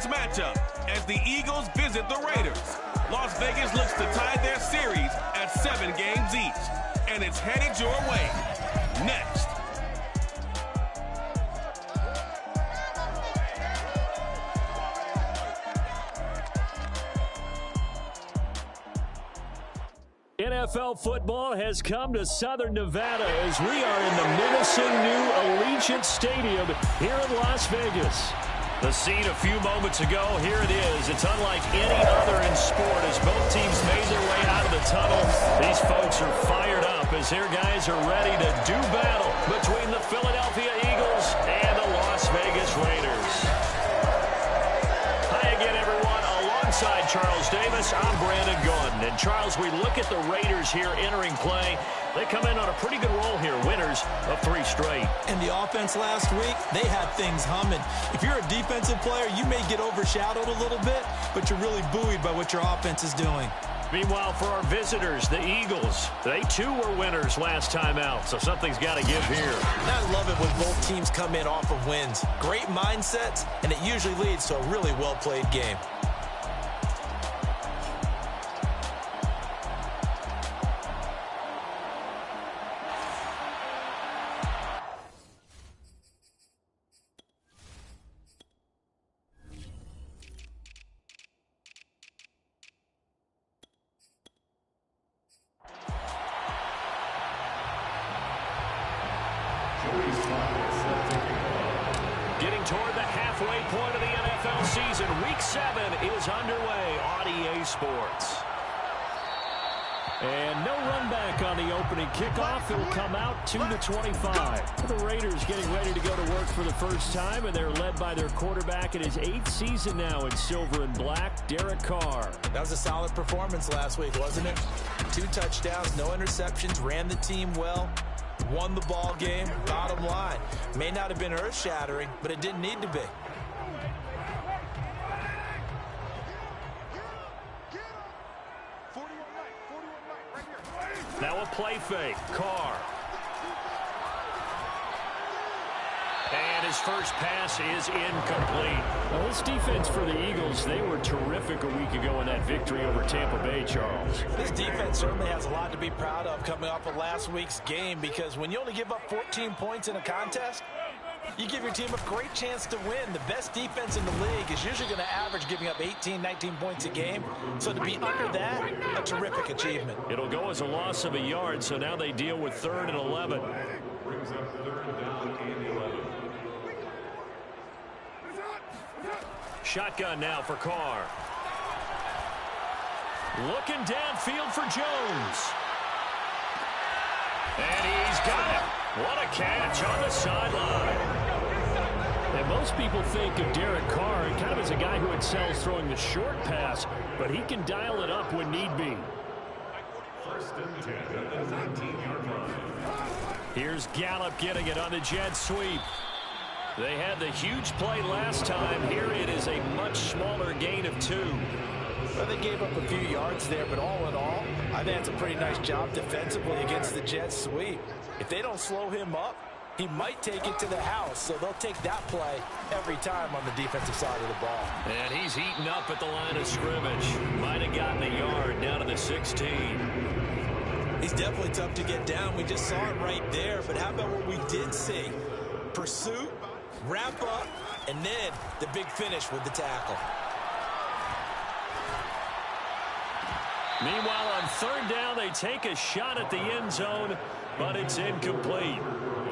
tonight's matchup as the Eagles visit the Raiders. Las Vegas looks to tie their series at 7 games each, and it's headed your way. Next. NFL football has come to Southern Nevada as we are in the menacing new Allegiant Stadium here in Las Vegas. The scene a few moments ago, here it is. It's unlike any other in sport as both teams made their way out of the tunnel. These folks are fired up as their guys are ready to do battle between the Philadelphia Eagles and the Las Vegas Raiders. Hi again, everyone. Alongside Charles Davis, I'm Brandon Gordon. And Charles, we look at the Raiders here entering play. They come in on a pretty good roll here, winners of 3 straight. And the offense last week, they had things humming. If you're a defensive player, you may get overshadowed a little bit, but you're really buoyed by what your offense is doing. Meanwhile, for our visitors, the Eagles, they too were winners last time out, so something's got to give here. And I love it when both teams come in off of wins. Great mindsets, and it usually leads to a really well-played game. Getting toward the halfway point of the NFL season, Week 7 is underway on EA Sports. And no run back on the opening kickoff. It'll come out 2-25. The Raiders getting ready to go to work for the first time, and they're led by their quarterback in his 8th season now in silver and black, Derek Carr. That was a solid performance last week, wasn't it? 2 touchdowns, no interceptions, ran the team well. Won the ball game. Bottom line, may not have been earth-shattering, but it didn't need to be. Now a play fake. Carr. And his first pass is incomplete. Well, this defense for the Eagles, they were terrific a week ago in that victory over Tampa Bay, Charles. This defense certainly has a lot to be proud of coming off of last week's game, because when you only give up 14 points in a contest, you give your team a great chance to win. The best defense in the league is usually going to average giving up 18, 19 points a game. So to be under that, a terrific achievement. It'll go as a loss of a yard, so now they deal with 3rd and 11. Shotgun now for Carr. Looking downfield for Jones. And he's got it. What a catch on the sideline. And most people think of Derek Carr kind of as a guy who excels throwing the short pass, but he can dial it up when need be. Here's Gallup getting it on the jet sweep. They had the huge play last time. Here it is a much smaller gain of 2. Well, they gave up a few yards there, but all in all, I think that's a pretty nice job defensively against the jet sweep. If they don't slow him up, he might take it to the house, so they'll take that play every time on the defensive side of the ball. And he's eaten up at the line of scrimmage. Might have gotten a yard down to the 16. He's definitely tough to get down. We just saw it right there, but how about what we did see? Pursuit, wrap up, and then the big finish with the tackle. Meanwhile, on 3rd down, they take a shot at the end zone, but it's incomplete.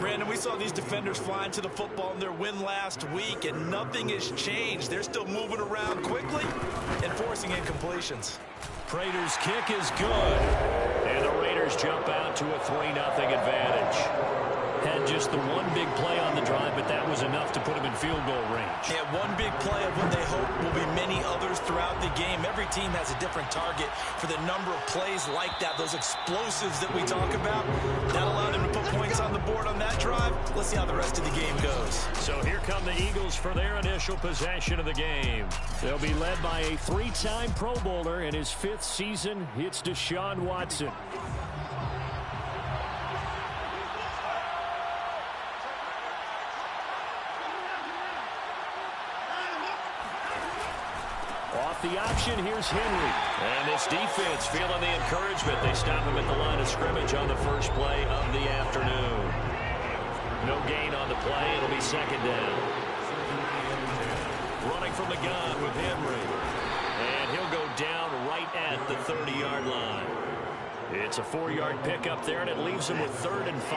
Brandon, we saw these defenders flying to the football in their win last week, and nothing has changed. They're still moving around quickly and forcing incompletions. Prater's kick is good, and the Raiders jump out to a 3-0 advantage. Had just the one big play on the drive, but that was enough to put him in field goal range. Yeah, one big play of what they hope will be many others throughout the game. Every team has a different target for the number of plays like that, those explosives that we talk about. That allowed them to put points on the board on that drive. Let's see how the rest of the game goes. So here come the Eagles for their initial possession of the game. They'll be led by a 3-time Pro Bowler in his 5th season. It's Deshaun Watson. Off the option, here's Henry. And this defense feeling the encouragement. They stop him at the line of scrimmage on the first play of the afternoon. No gain on the play. It'll be second down. Running from the gun with Henry. And he'll go down right at the 30-yard line. It's a 4-yard pickup there, and it leaves him with 3rd and 5.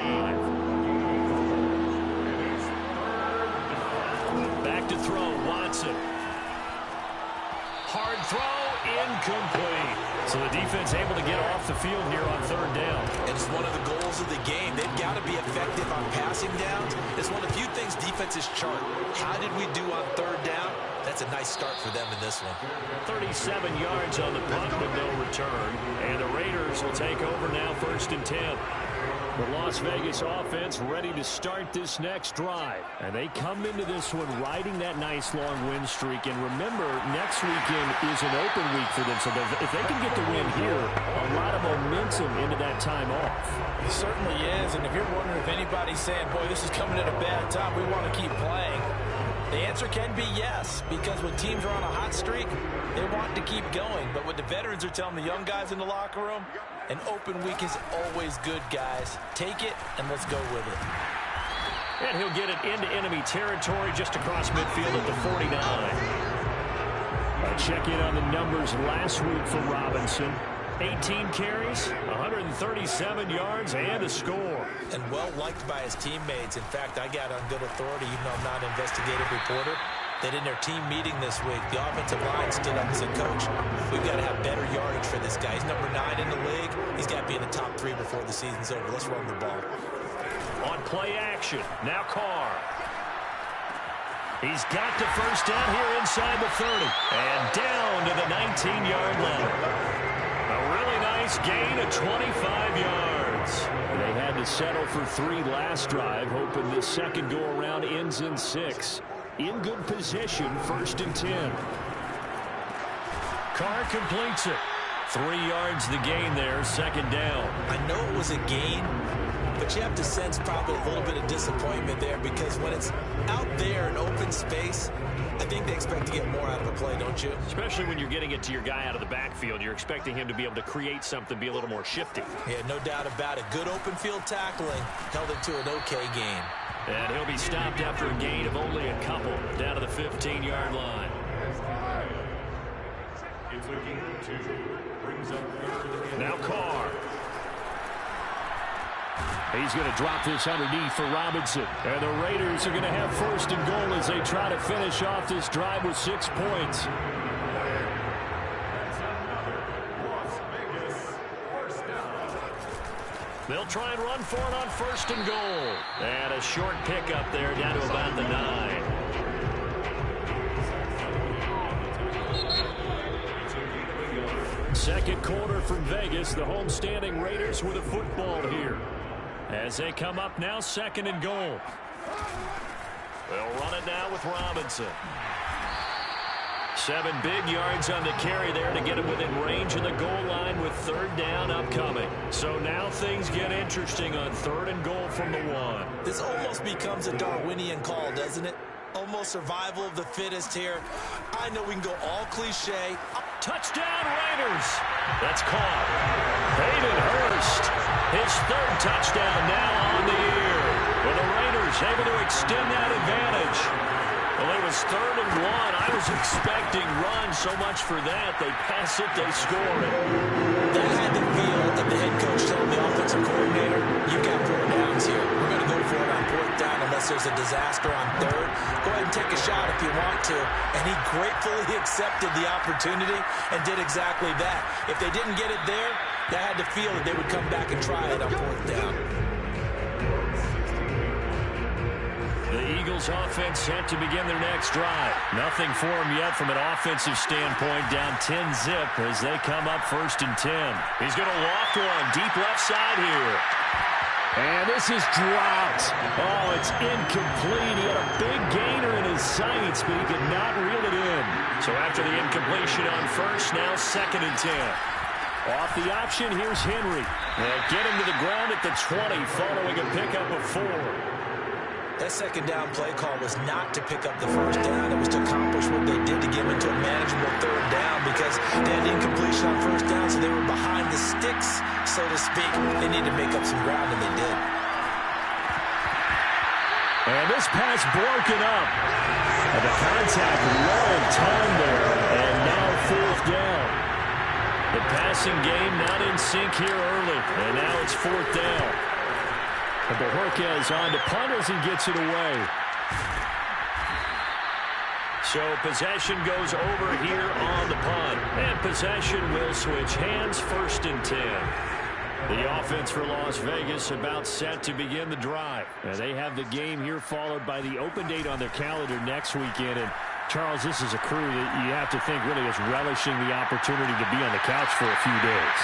Back to throw, Watson. Hard throw, incomplete. So the defense able to get off the field here on 3rd down. And it's one of the goals of the game. They've got to be effective on passing downs. It's one of the few things defenses chart. How did we do on 3rd down? That's a nice start for them in this one. 37 yards on the punt with no return. And the Raiders will take over now, 1st and 10. The Las Vegas offense ready to start this next drive. And they come into this one riding that nice long win streak. And remember, next weekend is an open week for them. So if they can get the win here, a lot of momentum into that time off. It certainly is. And if you're wondering if anybody's saying, boy, this is coming at a bad time, we want to keep playing, the answer can be yes, because when teams are on a hot streak, they want to keep going. But what the veterans are telling the young guys in the locker room, an open week is always good, guys. Take it, and let's go with it. And he'll get it into enemy territory just across midfield at the 49. A check-in on the numbers last week for Robinson. 18 carries, 137 yards, and a score. And well-liked by his teammates. In fact, I got on good authority, even though I'm not an investigative reporter, that in their team meeting this week, the offensive line stood up and said, Coach, we've got to have better yardage for this guy. He's number 9 in the league. He's got to be in the top 3 before the season's over. Let's run the ball. On play action, now Carr. He's got the first down here inside the 30. And down to the 19-yard line. A really nice gain of 25 yards. They had to settle for 3 last drive, hoping this second go-around ends in 6. In good position, 1st and 10. Carr completes it. 3 yards the gain there, 2nd down. I know it was a gain, but you have to sense probably a little bit of disappointment there, because when it's out there in open space, I think they expect to get more out of the play, don't you? Especially when you're getting it to your guy out of the backfield. You're expecting him to be able to create something, be a little more shifty. Yeah, no doubt about it. Good open field tackling held it to an okay game. And he'll be stopped after a gain of only a couple, down to the 15-yard line. Now Carr. He's going to drop this underneath for Robinson. And the Raiders are going to have 1st and goal as they try to finish off this drive with 6 points. They'll try and run for it on 1st and goal. And a short pickup there down to about the 9. Second quarter from Vegas. The homestanding Raiders with a football here. As they come up now, 2nd and goal. They'll run it now with Robinson. 7 big yards on the carry there to get him within range of the goal line with 3rd down upcoming. So now things get interesting on 3rd and goal from the 1. This almost becomes a Darwinian call, doesn't it? Almost survival of the fittest here. I know we can go all cliche. Touchdown, Raiders. That's caught. Hayden Hurst, his 3rd touchdown now on the year. With the Raiders able to extend that advantage. Well, it was 3rd and 1. I was expecting runs, so much for that. They pass it, they score it. That had the feel of the head coach telling the offensive coordinator, you've got 4 downs here. We're going to go for it on 4th down unless there's a disaster on 3rd. Go ahead and take a shot if you want to. And he gratefully accepted the opportunity and did exactly that. If they didn't get it there, they had to feel that they would come back and try it on 4th down. The Eagles offense set to begin their next drive. Nothing for them yet from an offensive standpoint, down 10-zip as they come up 1st and 10. He's going to loft one deep left side here. And this is dropped. Oh, it's incomplete. He had a big gainer in his sights, but he could not reel it in. So after the incompletion on 1st, now 2nd and 10. Off the option, here's Henry. And get him to the ground at the 20 following a pickup of 4. That 2nd down play call was not to pick up the 1st down. It was to accomplish what they did to get him into a manageable 3rd speak. They need to make up some ground, and they did. And this pass broken up. And the contact long time there, and now fourth down. The passing game not in sync here early, and now it's fourth down. And Bojorquez on to punt as he gets it away. So possession goes over here on the punt. And possession will switch hands, 1st and 10. The offense for Las Vegas about set to begin the drive. And they have the game here followed by the open date on their calendar next weekend. And Charles, this is a crew that you have to think really is relishing the opportunity to be on the couch for a few days.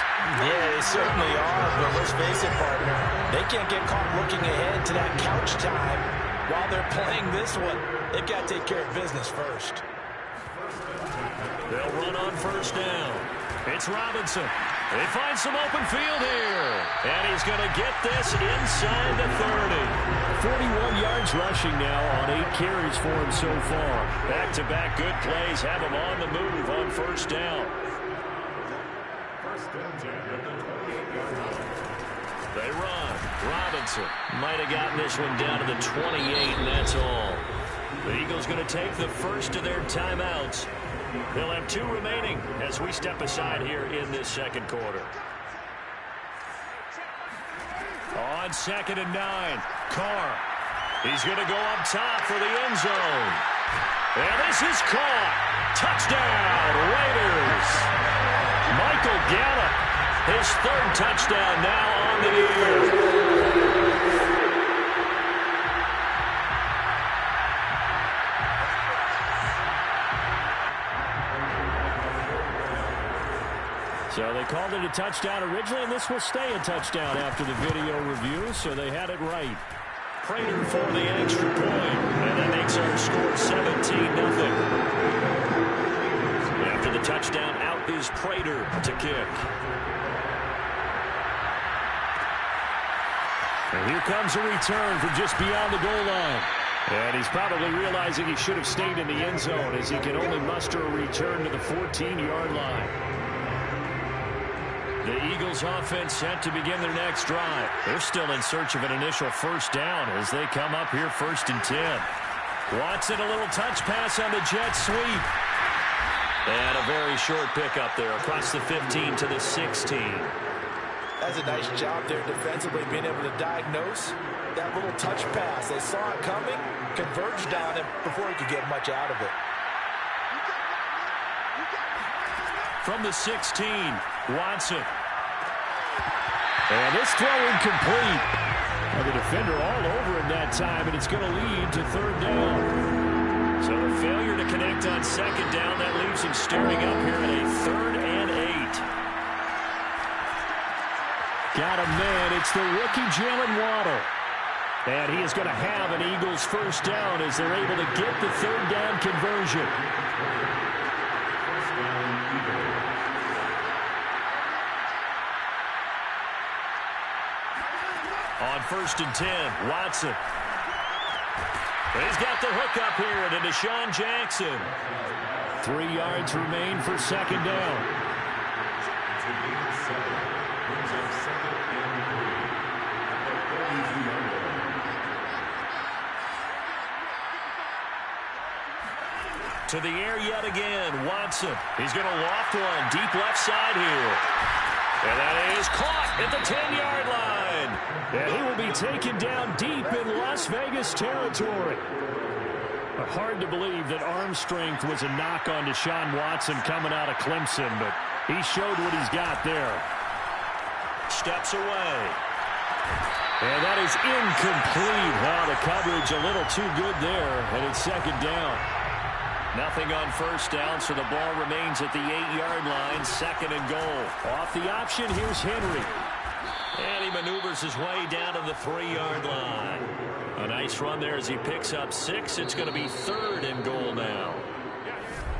Yeah, they certainly are, but let's face it, partner. They can't get caught looking ahead to that couch time while they're playing this one. They've got to take care of business first. They'll run on 1st down. It's Robinson. They find some open field here. And he's going to get this inside the 30. 41 yards rushing now on 8 carries for him so far. Back-to-back good plays have him on the move on 1st down. They run. Robinson might have gotten this one down to the 28, and that's all. The Eagles going to take the first of their timeouts. They'll have 2 remaining as we step aside here in this second quarter. On 2nd and 9, Carr. He's going to go up top for the end zone. And this is caught. Touchdown, Raiders. Michael Gallup, his 3rd touchdown now on the year. So they called it a touchdown originally, and this will stay a touchdown after the video review, so they had it right. Prater for the extra point, and that makes our score 17-0. After the touchdown, out is Prater to kick. And here comes a return from just beyond the goal line. And he's probably realizing he should have stayed in the end zone as he can only muster a return to the 14-yard line. The Eagles offense set to begin their next drive. They're still in search of an initial 1st down as they come up here 1st and 10. Watson a little touch pass on the jet sweep. And a very short pickup there across the 15 to the 16. That's a nice job there defensively, being able to diagnose that little touch pass. They saw it coming, converged on him before he could get much out of it. From the 16, Watson. And this throw incomplete. And the defender all over him that time, and it's going to lead to 3rd down. So a failure to connect on 2nd down, that leaves him staring up here at a 3rd and 8. Got a man. It's the rookie Jalen Waddle. And he is going to have an Eagles 1st down as they're able to get the 3rd down conversion. On 1st and 10, Watson. He's got the hook up here to Deshaun Jackson. 3 yards remain for 2nd down. To the air yet again, Watson. He's going to loft one deep left side here. And that is caught at the 10-yard line. And he will be taken down deep in Las Vegas territory. Hard to believe that arm strength was a knock on Deshaun Watson coming out of Clemson, but he showed what he's got there. Steps away. And that is incomplete. Oh, the coverage a little too good there, and it's 2nd down. Nothing on 1st down, so the ball remains at the 8-yard line, 2nd and goal. Off the option, here's Henry. And he maneuvers his way down to the 3-yard line. A nice run there as he picks up 6. It's going to be 3rd and goal now.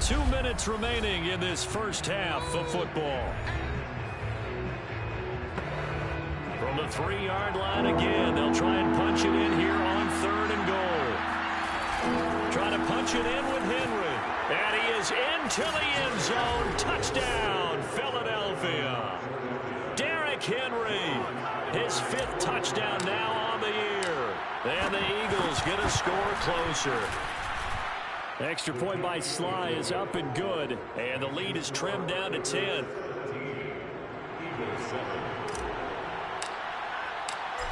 2 minutes remaining in this first half of football. From the 3-yard line again, they'll try and punch it in here on 3rd and goal. Trying to punch it in with Henry. And he is into the end zone. Touchdown, Philadelphia. Derrick Henry. His 5th touchdown now on the year. And the Eagles get a score closer. Extra point by Sly is up and good. And the lead is trimmed down to 10.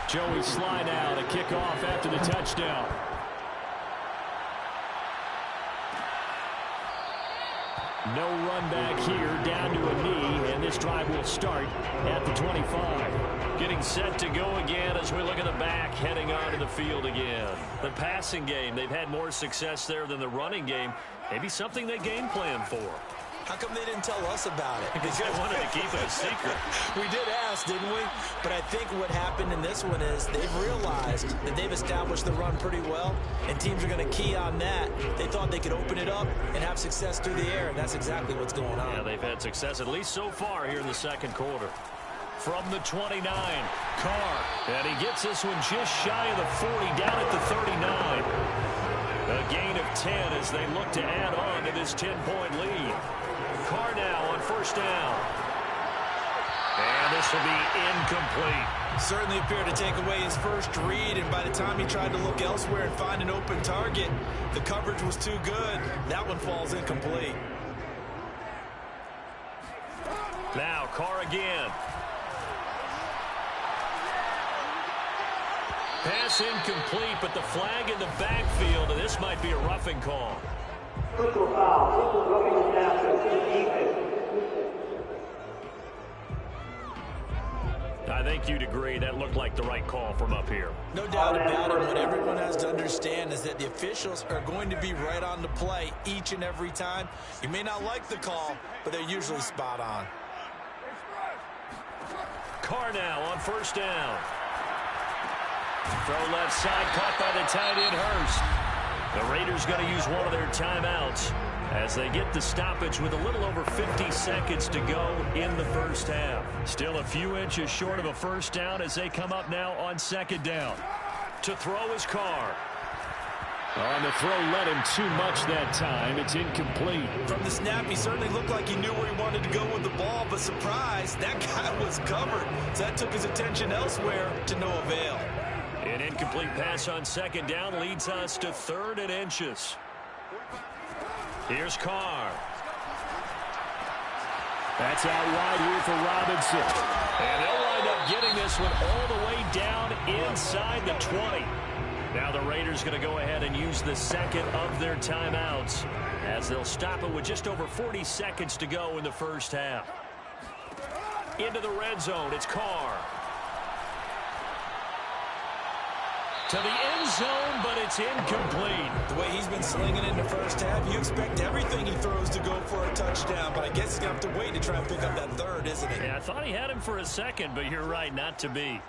Joey Sly now to kick off after the touchdown. No run back here, down to a knee, and this drive will start at the 25. Getting set to go again as we look at the back, heading onto the field again. The passing game, they've had more success there than the running game. Maybe something they game plan for. How come they didn't tell us about it? Because they wanted to keep it a secret. We did ask, didn't we? But I think what happened in this one is they've realized that they've established the run pretty well, and teams are going to key on that. They thought they could open it up and have success through the air, and that's exactly what's going on. Yeah, they've had success, at least so far, here in the second quarter. From the 29, Carr. And he gets this one just shy of the 40, down at the 39. A gain of 10 as they look to add on to this 10-point lead. Carr now on first down. And this will be incomplete. Certainly appeared to take away his first read, and by the time he tried to look elsewhere and find an open target, the coverage was too good. That one falls incomplete. Now Carr again. Pass incomplete, but the flag in the backfield, and this might be a roughing call. I think you'd agree that looked like the right call from up here. No doubt about it. What everyone has to understand is that the officials are going to be right on the play each and every time. You may not like the call, but they're usually spot on. Carr now on first down. Throw left side, caught by the tight end, Hurst. The Raiders going to use one of their timeouts as they get the stoppage with a little over 50 seconds to go in the first half. Still a few inches short of a first down as they come up now on second down. To throw is Carr. On the throw, let him too much that time. It's incomplete. From the snap, he certainly looked like he knew where he wanted to go with the ball, but surprise, that guy was covered. So that took his attention elsewhere to no avail. An incomplete pass on second down leads us to 3rd and inches. Here's Carr. That's out wide here for Robinson. And they'll wind up getting this one all the way down inside the 20. Now the Raiders going to go ahead and use the second of their timeouts as they'll stop it with just over 40 seconds to go in the first half. Into the red zone, it's Carr. To the end zone, but it's incomplete. The way he's been slinging in the first half, you expect everything he throws to go for a touchdown, but I guess he's going to have to wait to try and pick up that third, isn't he? Yeah, I thought he had him for a second, but you're right, not to be.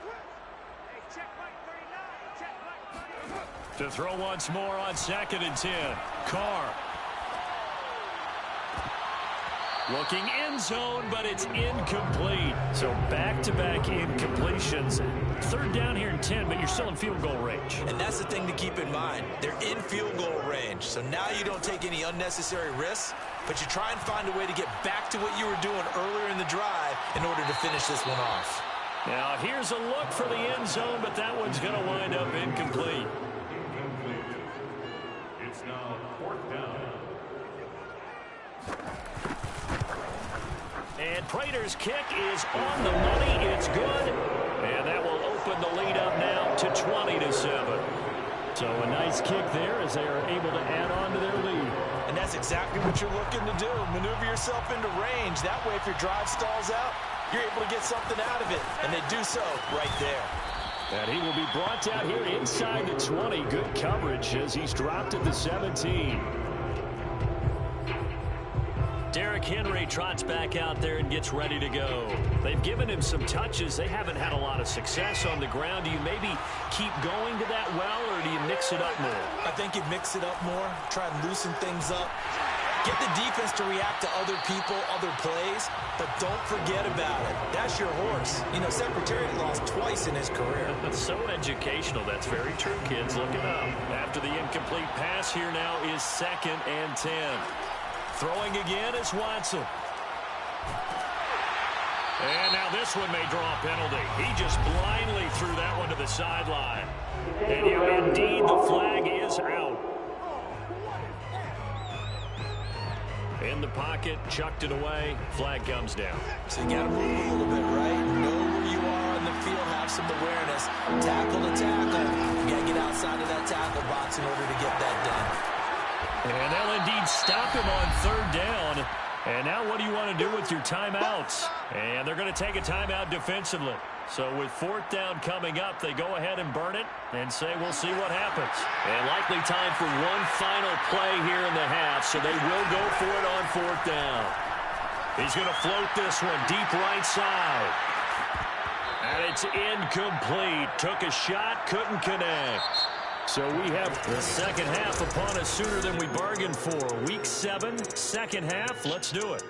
To throw once more on 2nd and 10. Carr. Looking end zone, but it's incomplete. So back-to-back incompletions. 3rd down here and 10, but you're still in field goal range. And that's the thing to keep in mind. They're in field goal range. So now you don't take any unnecessary risks, but you try and find a way to get back to what you were doing earlier in the drive in order to finish this one off. Now here's a look for the end zone, but that one's going to wind up incomplete. It's now 4th down. And Prater's kick is on the money. It's good. And that will open the lead up now to 20-7. So a nice kick there as they are able to add on to their lead. And that's exactly what you're looking to do. Maneuver yourself into range. That way, if your drive stalls out, you're able to get something out of it. And they do so right there. And he will be brought down here inside the 20. Good coverage as he's dropped at the 17. Derrick Henry trots back out there and gets ready to go. They've given him some touches. They haven't had a lot of success on the ground. Do you maybe keep going to that well, or do you mix it up more? I think you mix it up more, try and loosen things up. Get the defense to react to other people, other plays, but don't forget about it. That's your horse. You know, Secretariat lost twice in his career. That's so educational. That's very true, kids. Look it up. After the incomplete pass, here now is 2nd and 10. Throwing again is Watson. And now this one may draw a penalty. He just blindly threw that one to the sideline. And yeah, indeed, the flag is out. In the pocket, chucked it away, flag comes down. So you got to move a little bit, right? Know where you are on the field, have some awareness. Tackle to tackle. You got to get outside of that tackle box in order to get that done. And they'll indeed stop him on third down. And now what do you want to do with your timeouts? And they're going to take a timeout defensively. So with fourth down coming up, they go ahead and burn it and say we'll see what happens. And likely time for one final play here in the half, so they will go for it on fourth down. He's going to float this one deep right side. And it's incomplete. Took a shot, couldn't connect. So we have the second half upon us sooner than we bargained for. Week 7, second half. Let's do it.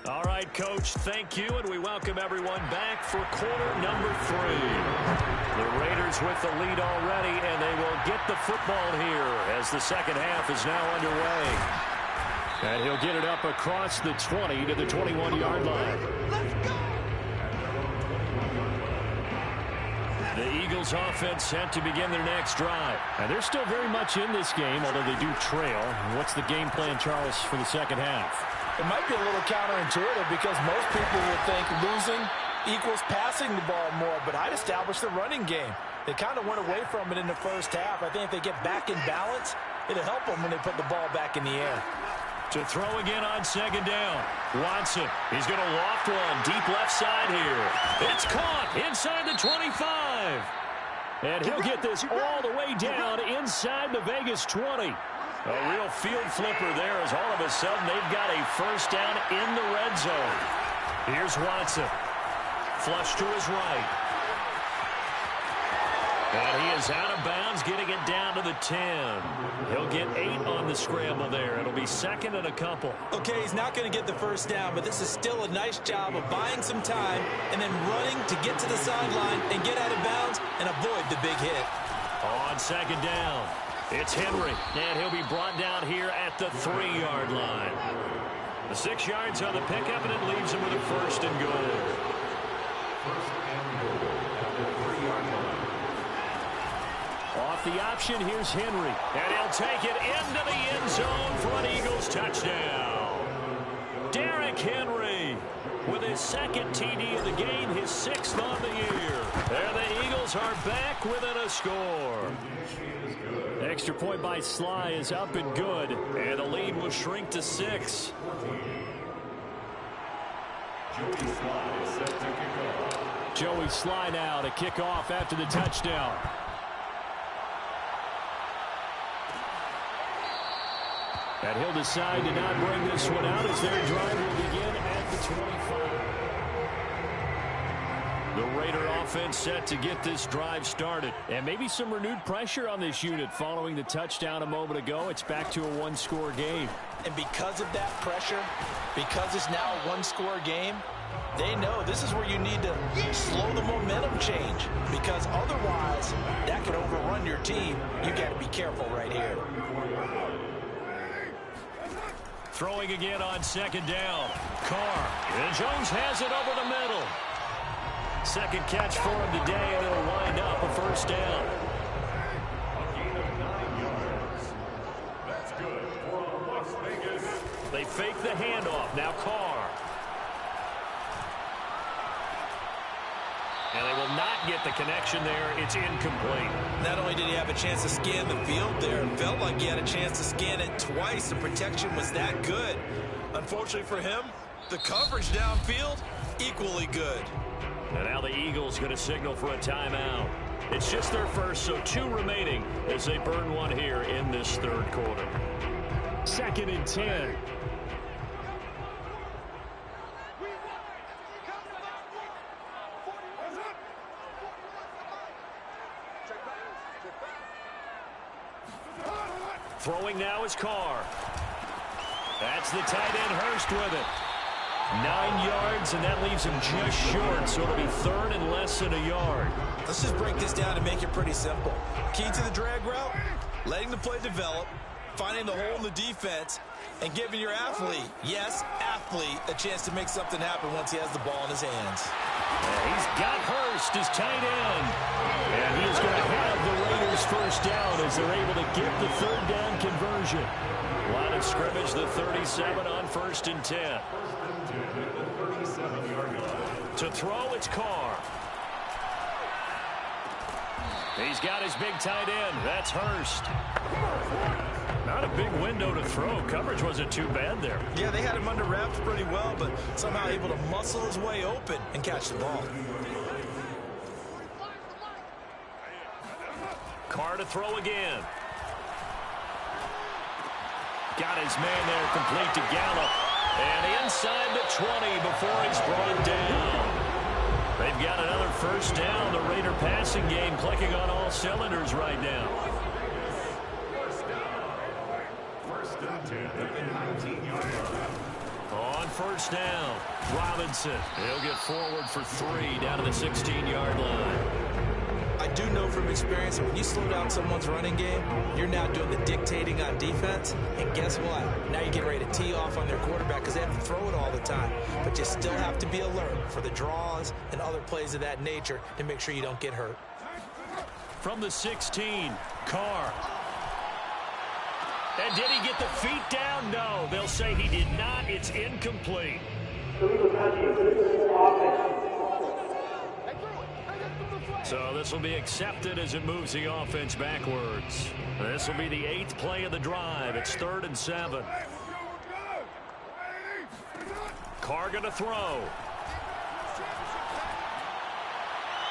All right, Coach, thank you, and we welcome everyone back for quarter number 3. The Raiders with the lead already, and they will get the football here as the second half is now underway. And he'll get it up across the 20 to the 21-yard line. The Eagles offense set to begin their next drive. And they're still very much in this game, although they do trail. What's the game plan, Charles, for the second half? It might be a little counterintuitive because most people would think losing equals passing the ball more, but I'd establish the running game. They kind of went away from it in the first half. I think if they get back in balance, it'll help them when they put the ball back in the air. To throw again on second down. Watson, he's going to loft one deep left side here. It's caught inside the 25. And he'll get this all the way down inside the Vegas 20. A real field flipper there as all of a sudden they've got a first down in the red zone. Here's Watson. Flush to his right. And he is out of bounds, getting it down to the 10. He'll get 8 on the scramble there. It'll be second and a couple. Okay, he's not going to get the first down, but this is still a nice job of buying some time and then running to get to the sideline and get out of bounds and avoid the big hit. On second down, it's Henry, and he'll be brought down here at the 3-yard line. The 6 yards on the pickup, and it leaves him with a first and goal. Off the option, here's Henry. And he'll take it into the end zone for an Eagles touchdown. Derrick Henry with his second TD of the game, his 6th on the year. And the Eagles are back within a score. Extra point by Sly is up and good. And the lead will shrink to 6. Joey Sly now to kick off after the touchdown. And he'll decide to not bring this one out as their drive will begin at the 25. The Raider offense set to get this drive started. And maybe some renewed pressure on this unit following the touchdown a moment ago. It's back to a one-score game. And because of that pressure, because it's now a one-score game, they know this is where you need to slow the momentum change. Because otherwise, that could overrun your team. You got to be careful right here. Throwing again on second down. Carr. And Jones has it over the middle. Second catch for him today, and it'll wind up a first down. That's good for Las Vegas. They fake the handoff. Now Carr. And they will not get the connection there. It's incomplete. Not only did he have a chance to scan the field there, it felt like he had a chance to scan it twice. The protection was that good. Unfortunately for him, the coverage downfield, equally good. And now the Eagles going to signal for a timeout. It's just their first, so 2 remaining as they burn one here in this third quarter. 2nd and 10. Throwing now is Carr. That's the tight end Hurst with it. 9 yards, and that leaves him just short, so it'll be third and less than a yard. Let's just break this down and make it pretty simple. Key to the drag route, letting the play develop, finding the hole in the defense and giving your athlete, yes, athlete, a chance to make something happen once he has the ball in his hands. He's got Hurst as tight end. And he is going to have the Raiders first down as they're able to get the third down conversion. Line of scrimmage, the 37 on 1st and 10. To throw, it's Carr. He's got his big tight end. That's Hurst. Not a big window to throw. Coverage wasn't too bad there. Yeah, they had him under wraps pretty well, but somehow able to muscle his way open and catch the ball. Carr to throw again. Got his man there, complete to Gallup. And inside the 20 before he's brought down. They've got another first down. The Raider passing game clicking on all cylinders right now. On first down, Robinson. He'll get forward for 3 down to the 16-yard line. I do know from experience that when you slow down someone's running game, you're now doing the dictating on defense. And guess what? Now you're getting ready to tee off on their quarterback because they have to throw it all the time. But you still have to be alert for the draws and other plays of that nature to make sure you don't get hurt. From the 16, Carr. And did he get the feet down? No. They'll say he did not. It's incomplete. So this will be accepted as it moves the offense backwards. This will be the 8th play of the drive. It's 3rd and 7. Carr going to throw.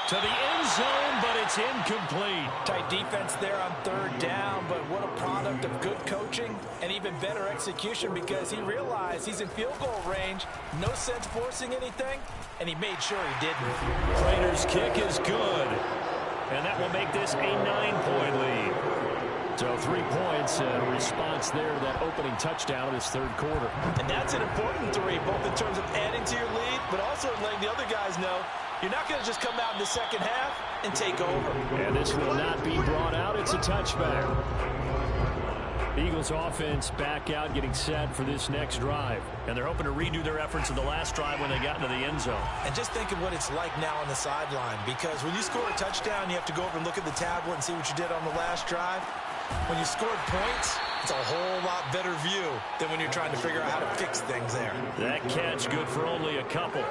To the end zone, but it's incomplete. Tight defense there on 3rd down, but what a product of good coaching and even better execution because he realized he's in field goal range. No sense forcing anything, and he made sure he didn't. Raiders kick is good, and that will make this a 9-point lead. So 3 points and a response there to that opening touchdown in this 3rd quarter. And that's an important 3, both in terms of adding to your lead, but also letting the other guys know you're not going to just come out in the second half and take over. And this will not be brought out. It's a touchback. Eagles offense back out, getting set for this next drive. And they're hoping to redo their efforts in the last drive when they got into the end zone. And just think of what it's like now on the sideline, because when you score a touchdown, you have to go over and look at the tablet and see what you did on the last drive. When you scored points, it's a whole lot better view than when you're trying to figure out how to fix things there. That catch good for only a couple.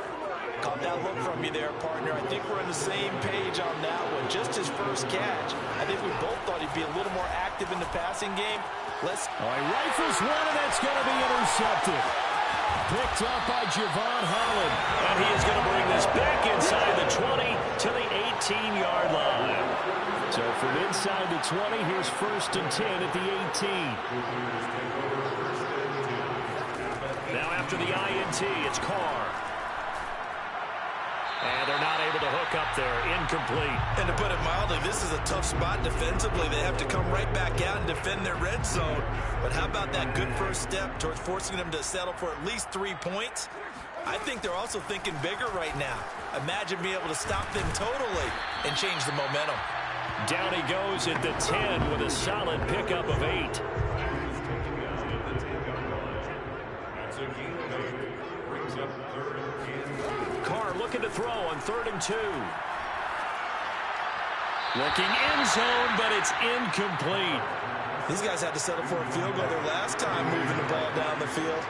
Caught that look from you there, partner. I think we're on the same page on that one. Just his first catch. I think we both thought he'd be a little more active in the passing game. He rifles one, and that's going to be intercepted. Picked up by Javon Holland. And he is going to bring this back inside the 20 to the 18-yard line. So from inside the 20, here's 1st and 10 at the 18. Now after the INT, it's Carr. And they're not able to hook up there. Incomplete. And to put it mildly, this is a tough spot defensively. They have to come right back out and defend their red zone. But how about that good first step towards forcing them to settle for at least 3 points? I think they're also thinking bigger right now. Imagine being able to stop them totally and change the momentum. Down he goes at the 10 with a solid pickup of 8. Carr looking to throw on 3rd and 2. Looking end zone, but it's incomplete. These guys had to settle for a field goal their last time moving the ball down the field.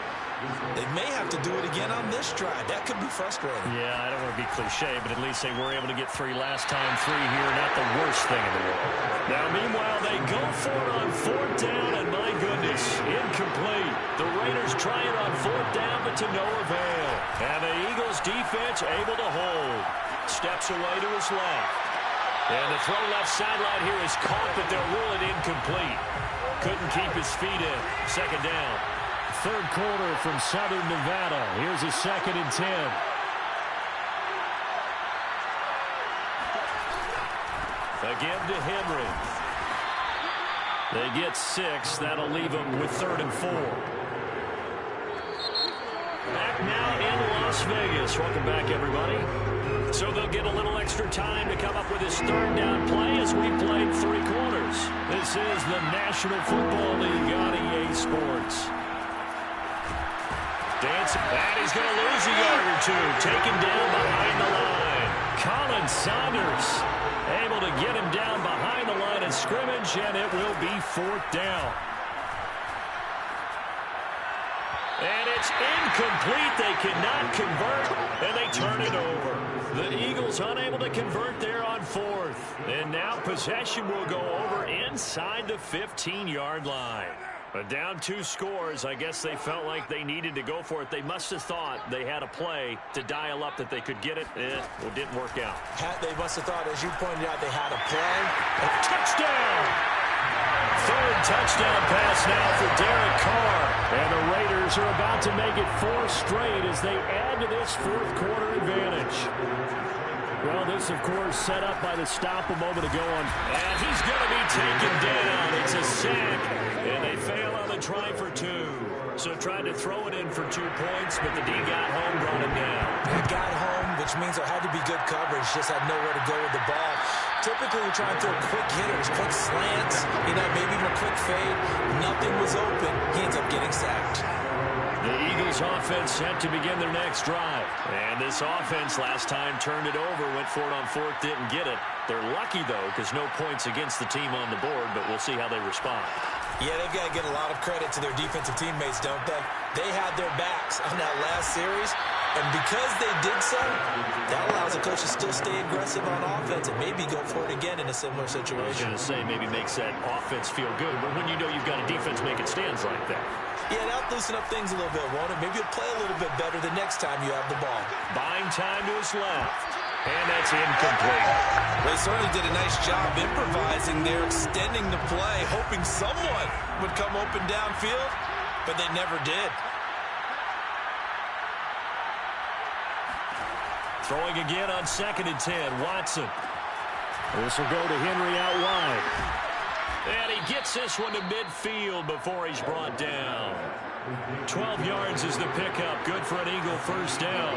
They may have to do it again on this drive. That could be frustrating. Yeah, I don't want to be cliche, but at least they were able to get 3 last time. 3 here, not the worst thing in the world. Now, meanwhile, they go for it on 4th down, and my goodness, incomplete. The Raiders try it on 4th down, but to no avail. And the Eagles defense able to hold. Steps away to his left. And the throw left sideline here is caught, but they'll rule it incomplete. Couldn't keep his feet in. 2nd down. 3rd quarter from Southern Nevada. Here's a 2nd and 10. Again to Henry. They get 6. That'll leave them with 3rd and 4. Back now in Las Las Vegas. Welcome back, everybody. So they'll get a little extra time to come up with this third down play as we played 3 quarters. This is the National Football League on EA Sports. Dancing, and he's going to lose a yard or two. Taken down behind the line. Colin Saunders able to get him down behind the line of scrimmage, and it will be 4th down. And it's incomplete. They cannot convert, and they turn it over. The Eagles unable to convert there on 4th. And now possession will go over inside the 15-yard line. But down 2 scores, I guess they felt like they needed to go for it. They must have thought they had a play to dial up that they could get it. It didn't work out. They must have thought, as you pointed out, they had a play. A touchdown! 3rd touchdown pass now for Derek Carr. And the Raiders are about to make it 4 straight as they add to this 4th quarter advantage. Well, this, of course, set up by the stop a moment ago on. And he's going to be taken down. It's a sack. And they fail on the try for 2. So tried to throw it in for 2 points, but the D got home, brought him down. He got home, which means there had to be good coverage. Just had nowhere to go with the ball. Typically, we try and throw quick hitters, quick slants, maybe even a quick fade. Nothing was open. He ends up getting sacked. The Eagles offense set to begin their next drive. And this offense last time turned it over, went for it on 4th, didn't get it. They're lucky, though, because no points against the team on the board, but we'll see how they respond. Yeah, they've got to get a lot of credit to their defensive teammates, don't they? They had their backs on that last series, and because they did so, that allows the coach to still stay aggressive on offense and maybe go for it again in a similar situation. I was going to say, maybe makes that offense feel good, but when you know you've got a defense making stands like that. Yeah, that'll loosen up things a little bit, won't it? Maybe you'll play a little bit better the next time you have the ball. Buying time to his left. And that's incomplete. They certainly did a nice job improvising there, extending the play, hoping someone would come open downfield, but they never did. Throwing again on 2nd and 10, Watson. This will go to Henry out wide. And he gets this one to midfield before he's brought down. 12 yards is the pickup. Good for an Eagle 1st down.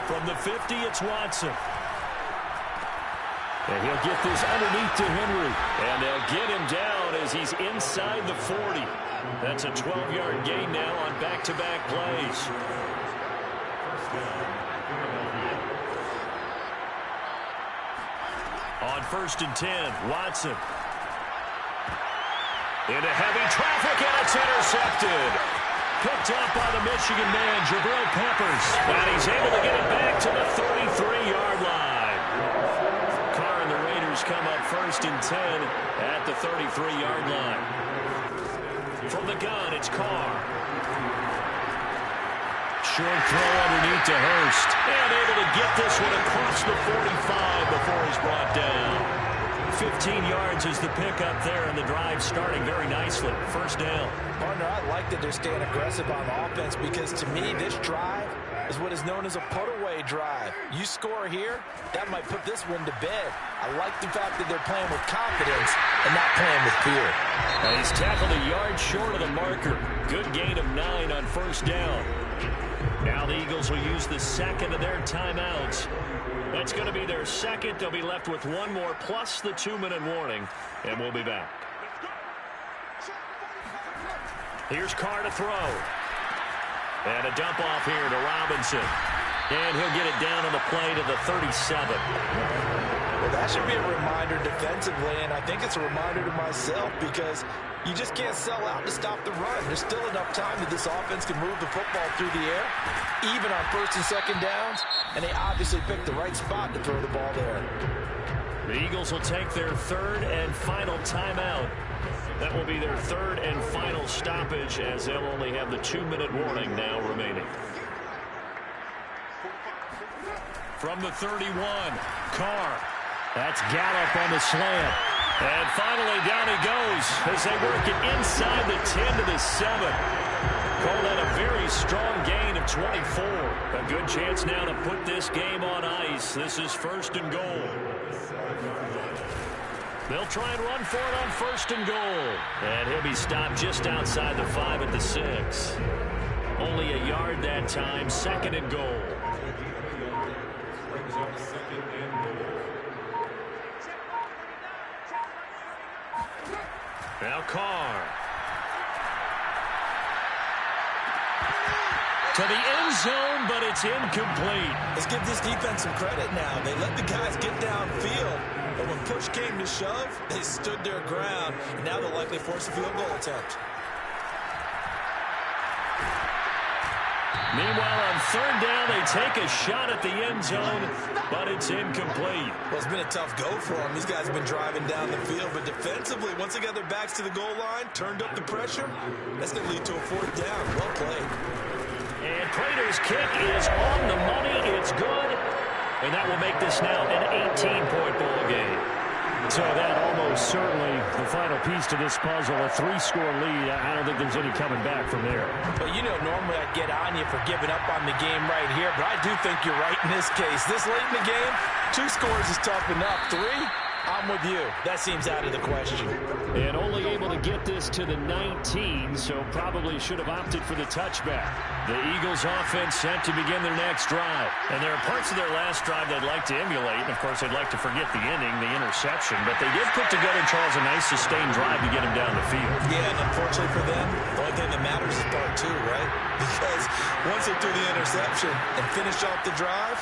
From the 50, it's Watson. And he'll get this underneath to Henry. And they'll get him down as he's inside the 40. That's a 12-yard gain now on back-to-back plays. On 1st and 10, Watson. Into heavy traffic, and it's intercepted. Picked up by the Michigan man, Jabril Peppers. And he's able to get it back to the 33-yard line. Carr and the Raiders come up 1st and 10 at the 33-yard line. From the gun, it's Carr. Short throw underneath to Hurst. And able to get this one across the 45 before he's brought down. 15 yards is the pickup there, and the drive starting very nicely. 1st down. Partner, I like that they're staying aggressive on offense because, to me, this drive is what is known as a put-away drive. You score here, that might put this one to bed. I like the fact that they're playing with confidence and not playing with fear. And he's tackled a yard short of the marker. Good gain of 9 on 1st down. Now the Eagles will use the 2nd of their timeouts. That's going to be their 2nd. They'll be left with 1 more plus the 2-minute warning, and we'll be back. Here's Carr to throw. And a dump off here to Robinson. And he'll get it down on the play to the 37. Well, that should be a reminder defensively, and I think it's a reminder to myself because you just can't sell out to stop the run. There's still enough time that this offense can move the football through the air, even on 1st and 2nd downs, and they obviously picked the right spot to throw the ball there. The Eagles will take their 3rd and final timeout. That will be their 3rd and final stoppage as they'll only have the 2-minute warning now remaining. From the 31, Carr. That's Gallup on the slant. And finally down he goes as they work it inside the 10 to the 7. Call that a very strong gain of 24. A good chance now to put this game on ice. This is 1st and goal. They'll try and run for it on 1st and goal. And he'll be stopped just outside the 5 at the 6. Only a yard that time, 2nd and goal. Now Carr. To the end zone, but it's incomplete. Let's give this defense some credit now. They let the guys get downfield, but when push came to shove, they stood their ground, and now they'll likely force a field goal attempt. Meanwhile, on 3rd down, they take a shot at the end zone, but it's incomplete. Well, it's been a tough go for them. These guys have been driving down the field, but defensively, once they got their backs to the goal line, turned up the pressure, that's going to lead to a 4th down. Well played. And Prater's kick is on the money. It's good. And that will make this now an 18-point ball game. So that almost certainly the final piece to this puzzle, a 3-score lead. I don't think there's any coming back from there. But you know, normally I'd get on you for giving up on the game right here, but I do think you're right in this case. This late in the game, 2 scores is tough enough. 3, I'm with you. That seems out of the question. And only able to get this to the 19, so probably should have opted for the touchback. The Eagles offense set to begin their next drive. And there are parts of their last drive they'd like to emulate. And, of course, they'd like to forget the inning, the interception. But they did put together, Charles, a nice sustained drive to get him down the field. Yeah, and unfortunately for them, the only thing that matters is part 2, right? Because once they threw the interception and finished off the drive,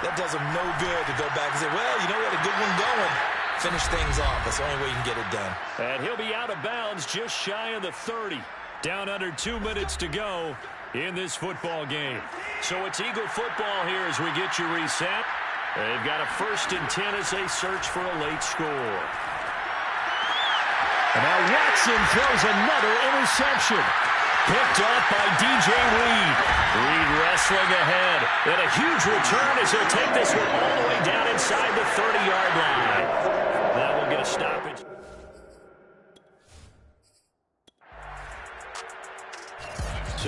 that does them no good to go back and say, well, you know, we had a good one going. Finish things off. That's the only way you can get it done. And he'll be out of bounds just shy of the 30. Down under 2 minutes to go in this football game. So it's Eagle football here as we get you reset. They've got a 1st and 10 as they search for a late score. And now Watson throws another interception. Picked off by DJ Reed. Reed wrestling ahead. And a huge return as he'll take this one all the way